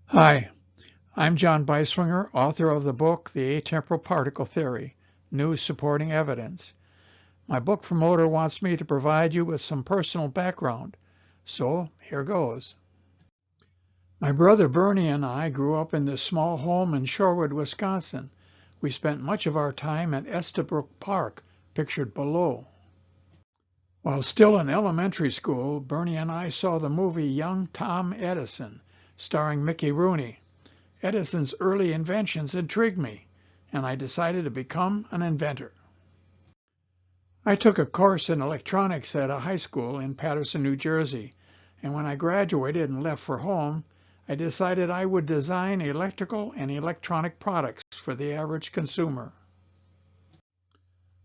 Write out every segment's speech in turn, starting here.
Hi, I'm John Beiswinger, author of the book, The Atemporal Particle Theory, New Supporting Evidence. My book promoter wants me to provide you with some personal background, so here goes. My brother Bernie and I grew up in this small home in Shorewood, Wisconsin. We spent much of our time at Estabrook Park, pictured below. While still in elementary school, Bernie and I saw the movie Young Tom Edison, starring Mickey Rooney. Edison's early inventions intrigued me, and I decided to become an inventor. I took a course in electronics at a high school in Paterson, New Jersey, and when I graduated and left for home, I decided I would design electrical and electronic products for the average consumer.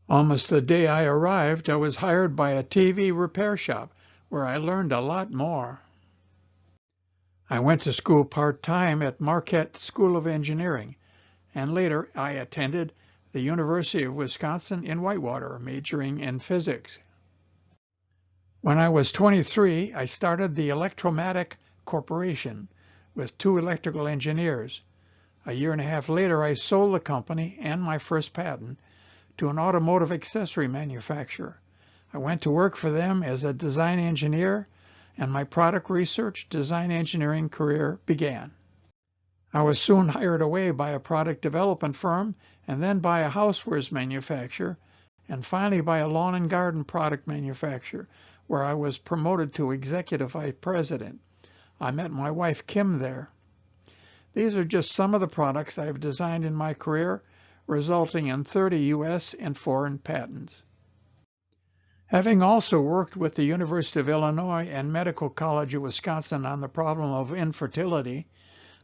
Almost the day I arrived, I was hired by a TV repair shop where I learned a lot more. I went to school part-time at Marquette School of Engineering, and later I attended the University of Wisconsin in Whitewater, majoring in physics. When I was 23, I started the Electromatic Corporation with 2 electrical engineers. A year and a half later, I sold the company and my first patent to an automotive accessory manufacturer. I went to work for them as a design engineer, and my product research design engineering career began. I was soon hired away by a product development firm, and then by a housewares manufacturer, and finally by a lawn and garden product manufacturer, where I was promoted to executive vice president. I met my wife Kim there. These are just some of the products I have designed in my career, resulting in 30 U.S. and foreign patents. Having also worked with the University of Illinois and Medical College of Wisconsin on the problem of infertility,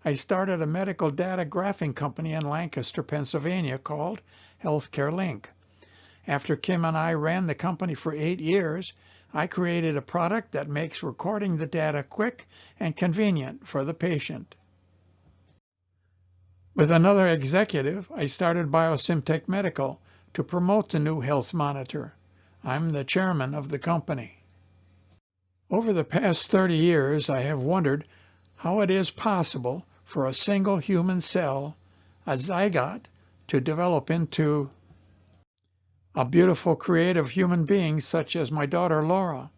I started a medical data graphing company in Lancaster, Pennsylvania called Healthcare Link. After Kim and I ran the company for 8 years, I created a product that makes recording the data quick and convenient for the patient. With another executive, I started BioSimtech Medical to promote the new health monitor. I'm the chairman of the company. Over the past 30 years, I have wondered how it is possible for a single human cell, a zygote, to develop into a beautiful, creative human being such as my daughter Laura.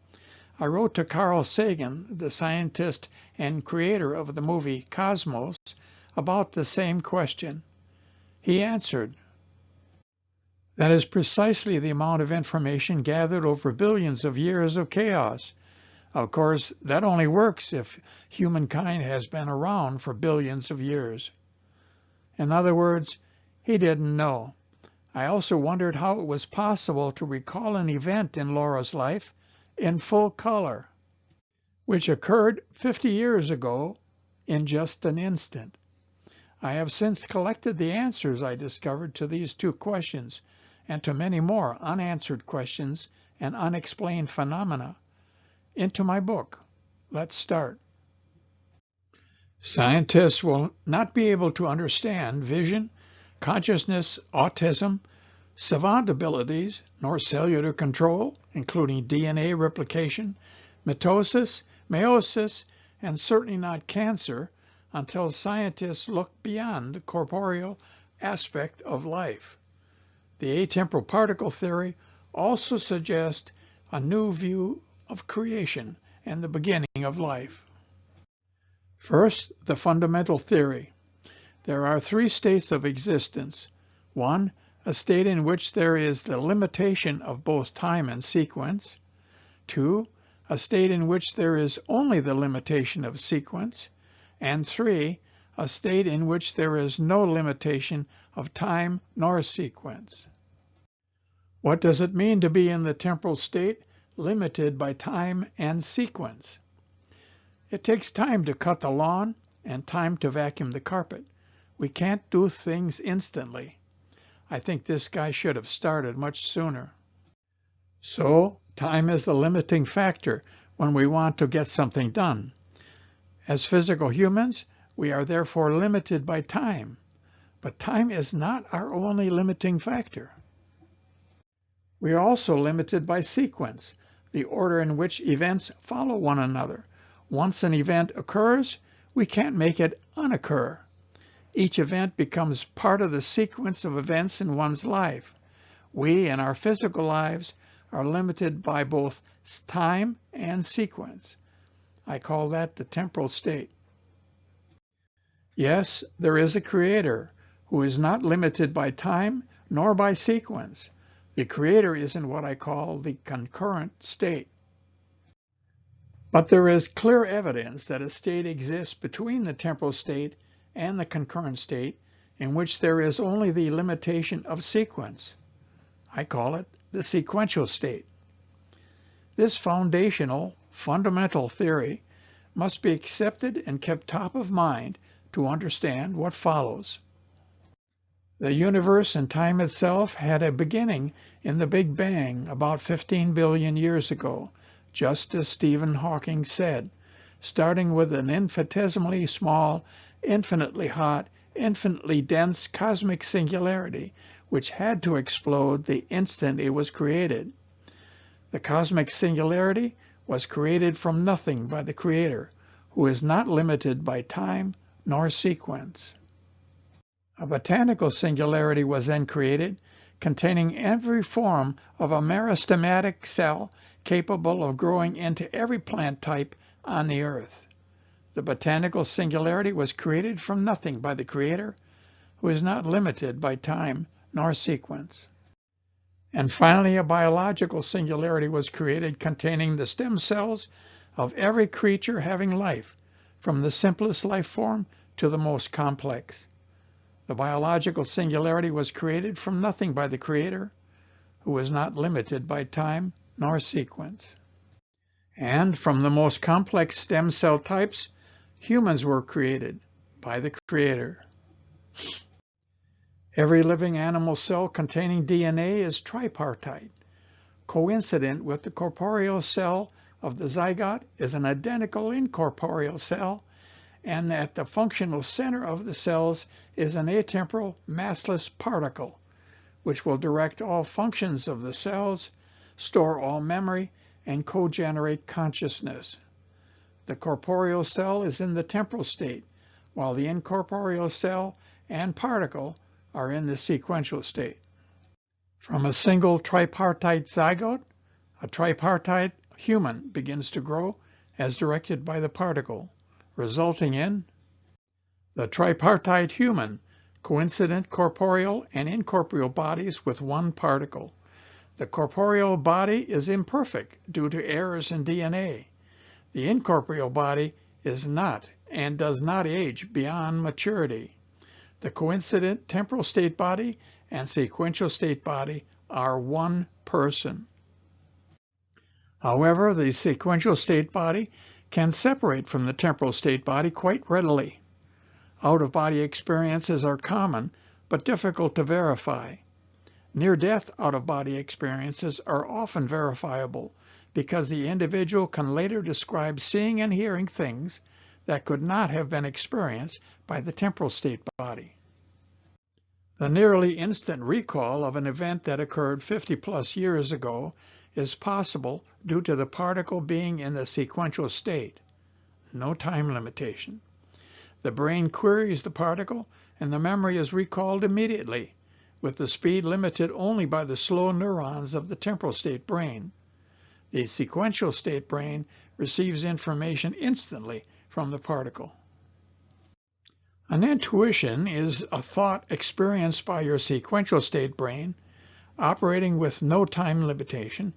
I wrote to Carl Sagan, the scientist and creator of the movie Cosmos, about the same question. He answered, "That is precisely the amount of information gathered over billions of years of chaos. Of course, that only works if humankind has been around for billions of years." In other words, he didn't know. I also wondered how it was possible to recall an event in Laura's life in full color, which occurred 50 years ago in just an instant. I have since collected the answers I discovered to these 2 questions, and to many more unanswered questions and unexplained phenomena, into my book. Let's start. Scientists will not be able to understand vision, consciousness, autism, savant abilities, nor cellular control, including DNA replication, mitosis, meiosis, and certainly not cancer, until scientists look beyond the corporeal aspect of life. The atemporal particle theory also suggests a new view of creation and the beginning of life. First, the fundamental theory. There are 3 states of existence. 1, a state in which there is the limitation of both time and sequence. 2, a state in which there is only the limitation of sequence. And 3, a state in which there is no limitation of time nor sequence. What does it mean to be in the temporal state, limited by time and sequence? It takes time to cut the lawn and time to vacuum the carpet. We can't do things instantly. I think this guy should have started much sooner. So, time is the limiting factor when we want to get something done. As physical humans, we are therefore limited by time, but time is not our only limiting factor. We are also limited by sequence, the order in which events follow one another. Once an event occurs, we can't make it unoccur. Each event becomes part of the sequence of events in one's life. We, in our physical lives, are limited by both time and sequence. I call that the temporal state. Yes, there is a creator who is not limited by time nor by sequence. The creator is in what I call the concurrent state. But there is clear evidence that a state exists between the temporal state and the concurrent state in which there is only the limitation of sequence. I call it the sequential state. This foundational, fundamental theory must be accepted and kept top of mind to understand what follows. The universe and time itself had a beginning in the Big Bang about 15 billion years ago, just as Stephen Hawking said, starting with an infinitesimally small, infinitely hot, infinitely dense cosmic singularity, which had to explode the instant it was created. The cosmic singularity was created from nothing by the Creator, who is not limited by time nor sequence. A botanical singularity was then created, containing every form of a meristematic cell capable of growing into every plant type on the earth. The botanical singularity was created from nothing by the Creator, who is not limited by time nor sequence. And finally, a biological singularity was created containing the stem cells of every creature having life, from the simplest life form to the most complex. The biological singularity was created from nothing by the Creator, who is not limited by time nor sequence. And from the most complex stem cell types, humans were created by the Creator. Every living animal cell containing DNA is tripartite. Coincident with the corporeal cell of the zygote is an identical incorporeal cell, and at the functional center of the cells is an atemporal massless particle, which will direct all functions of the cells, store all memory, and co-generate consciousness. The corporeal cell is in the temporal state, while the incorporeal cell and particle are in the sequential state. From a single tripartite zygote, a tripartite human begins to grow as directed by the particle, resulting in the tripartite human, coincident corporeal and incorporeal bodies with one particle. The corporeal body is imperfect due to errors in DNA. The incorporeal body is not and does not age beyond maturity. The coincident temporal state body and sequential state body are one person. However, the sequential state body can separate from the temporal state body quite readily. Out-of-body experiences are common, but difficult to verify. Near-death out-of-body experiences are often verifiable because the individual can later describe seeing and hearing things that could not have been experienced by the temporal state body. The nearly instant recall of an event that occurred 50+ years ago is possible due to the particle being in the sequential state. No time limitation. The brain queries the particle and the memory is recalled immediately, with the speed limited only by the slow neurons of the temporal state brain. The sequential state brain receives information instantly from the particle. An intuition is a thought experienced by your sequential state brain, operating with no time limitation,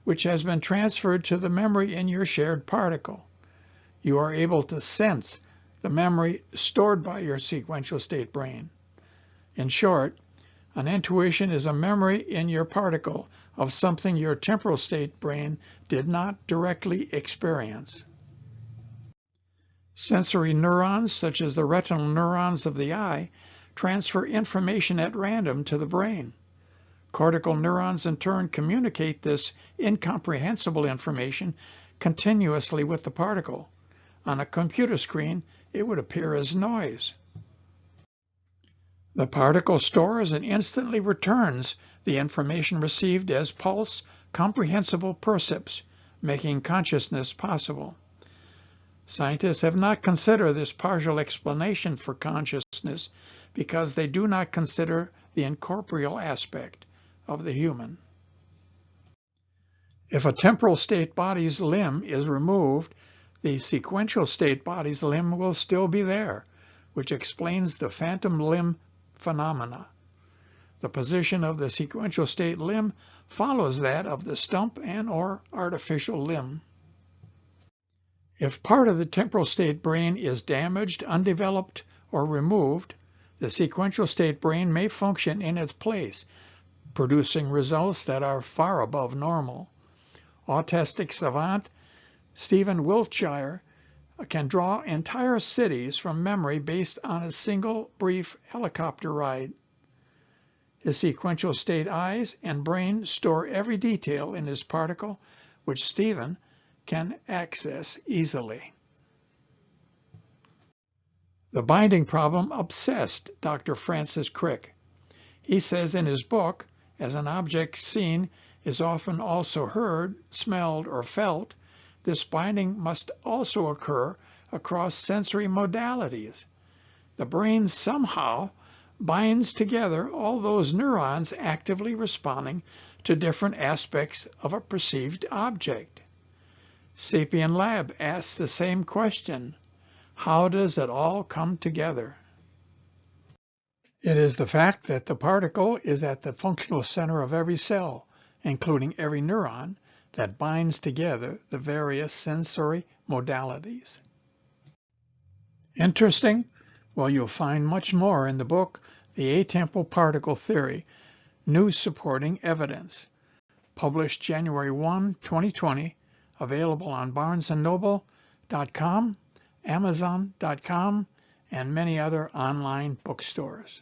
which has been transferred to the memory in your shared particle. You are able to sense the memory stored by your sequential state brain. In short, an intuition is a memory in your particle of something your temporal state brain did not directly experience. Sensory neurons, such as the retinal neurons of the eye, transfer information at random to the brain. Cortical neurons in turn communicate this incomprehensible information continuously with the particle. On a computer screen, it would appear as noise. The particle stores and instantly returns the information received as pulse, comprehensible percepts, making consciousness possible. Scientists have not considered this partial explanation for consciousness because they do not consider the incorporeal aspect of the human. If a temporal state body's limb is removed, the sequential state body's limb will still be there, which explains the phantom limb phenomena. The position of the sequential state limb follows that of the stump and/or artificial limb. If part of the temporal state brain is damaged, undeveloped, or removed, the sequential state brain may function in its place, producing results that are far above normal. Autistic savant Stephen Wiltshire can draw entire cities from memory based on a single brief helicopter ride. His sequential state eyes and brain store every detail in his particle, which Stephen can access easily. The binding problem obsessed Dr. Francis Crick. He says in his book, as an object seen is often also heard, smelled, or felt, this binding must also occur across sensory modalities. The brain somehow binds together all those neurons actively responding to different aspects of a perceived object. Sapien Lab asks the same question: how does it all come together? It is the fact that the particle is at the functional center of every cell, including every neuron, that binds together the various sensory modalities. Interesting? Well, you'll find much more in the book, The Atemporal Particle Theory, New Supporting Evidence, published January 1, 2020, available on BarnesandNoble.com, Amazon.com, and many other online bookstores.